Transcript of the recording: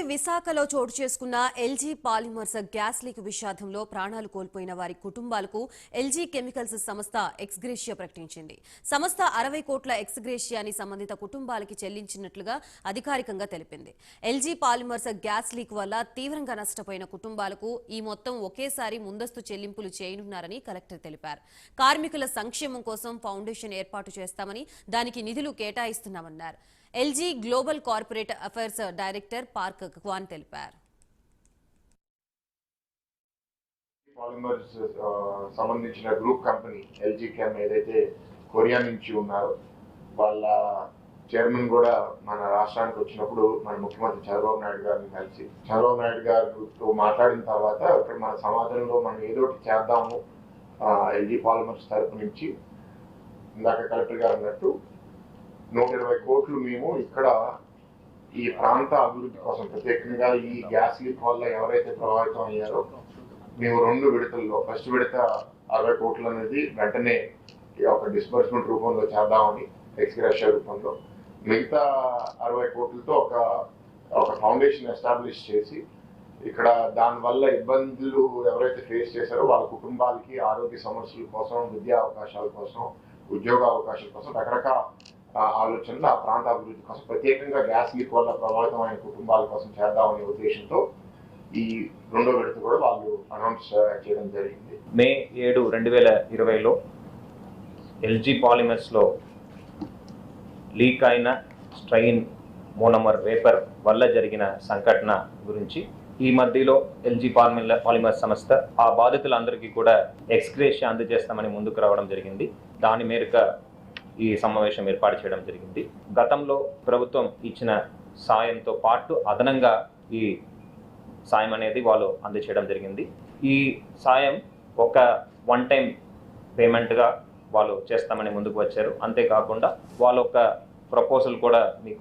విశాఖలో చోటు చేసుకున్న ఎల్జీ పాలిమర్స్ గ్యాస్ లీక్ విషాదంలో ప్రాణాలు కోల్పోయిన వారి కుటుంబాలకు ఎల్జీ కెమికల్స్ సంస్థ ఎక్స్గ్రేషియా ప్రకటించింది. సంస్థ 60 కోట్ల ఎక్స్గ్రేషియాని సంబంధిత కుటుంబాలకి చెల్లించినట్లుగా అధికారికంగా తెలిపింది. ఎల్జీ పాలిమర్స్ గ్యాస్ లీక్ వల్ల తీవ్రంగా నష్టపోయిన కుటుంబాలకు ఈ మొత్తం ఒకేసారి ముందస్తు చెల్లింపులు చేయనున్నారని కలెక్టర్ తెలిపారు. కార్మికుల సంక్షేమం కోసం ఫౌండేషన్ ఏర్పాటు చేస్తామని, దానికి నిధులు కేటాయిస్తున్నామన్నారు. LG global corporate affairs director Park Kwan తెలిపారు. పాలిమర్స్ సంబంధించిన గ్రూప్ కంపెనీ ఎల్జీ కెమ్ ఏదైతే కొరియా నుంచి ఉన్నారో వాళ్ళ చైర్మన్ కూడా మన రాష్ట్రానికి వచ్చినప్పుడు మన ముఖ్యమంత్రి చంద్రబాబు నాయుడు గారిని కలిసి చంద్రబాబు నాయుడు గారితో మాట్లాడిన తర్వాత ఇక్కడ మన సమాజంలో మనం ఏదో ఒకటి చేద్దాము ఎల్జీ పాలిమర్స్ తరపు నుంచి ఇందాక కలెక్టర్ గారు అన్నట్టు 120 కోట్లు మేము ఇక్కడ ఈ ప్రాంత అభివృద్ధి కోసం ప్రత్యేకంగా ఈ గ్యాస్ లీక్ వల్ల ఎవరైతే ప్రభావితం అయ్యారో మేము 2 విడతల్లో ఫస్ట్ విడత 60 కోట్లు అనేది వెంటనే ఒక డిస్బర్స్మెంట్ రూపంలో చేద్దామని ఎక్స్గ్రేషియా రూపంలో, మిగతా 60 కోట్లతో ఒక ఫౌండేషన్ ఎస్టాబ్లిష్ చేసి ఇక్కడ దానివల్ల ఇబ్బందులు ఎవరైతే ఫేస్ చేశారో వాళ్ళ కుటుంబాలకి ఆరోగ్య సమస్యల కోసం, విద్యా అవకాశాల కోసం, ఉద్యోగ అవకాశాల కోసం రకరకాల ఆలోచనలు ఆ ప్రాంత అభివృద్ధి కోసం ప్రత్యేకంగా గ్యాస్ లీక్ వల్ల ప్రభావితమైన కుటుంబాల కోసం చేద్దామనే ఉద్దేశంతో ఈ 2వ విడత కూడా వాళ్ళు అనౌన్స్ చేయడం జరిగింది. మే 7, 2020లో ఎల్జీ పాలిమర్స్లో లీక్ అయిన స్ట్రెయిన్ మోనోమర్ వేపర్ వల్ల జరిగిన సంఘటన గురించి ఈ మధ్యలో ఎల్జీ పాలిమర్స్ సంస్థ ఆ బాధితులందరికీ కూడా ఎక్స్గ్రేషియా అందజేస్తామని ముందుకు రావడం జరిగింది. దాని మేరకు ఈ సమావేశం ఏర్పాటు చేయడం జరిగింది. గతంలో ప్రభుత్వం ఇచ్చిన సాయంతో పాటు అదనంగా ఈ సాయం అనేది వాళ్ళు అందజేయడం జరిగింది. ఈ సాయం ఒక వన్ టైం పేమెంట్గా వాళ్ళు చేస్తామని ముందుకు వచ్చారు. అంతేకాకుండా వాళ్ళ ఒక ప్రపోజల్ కూడా మీకు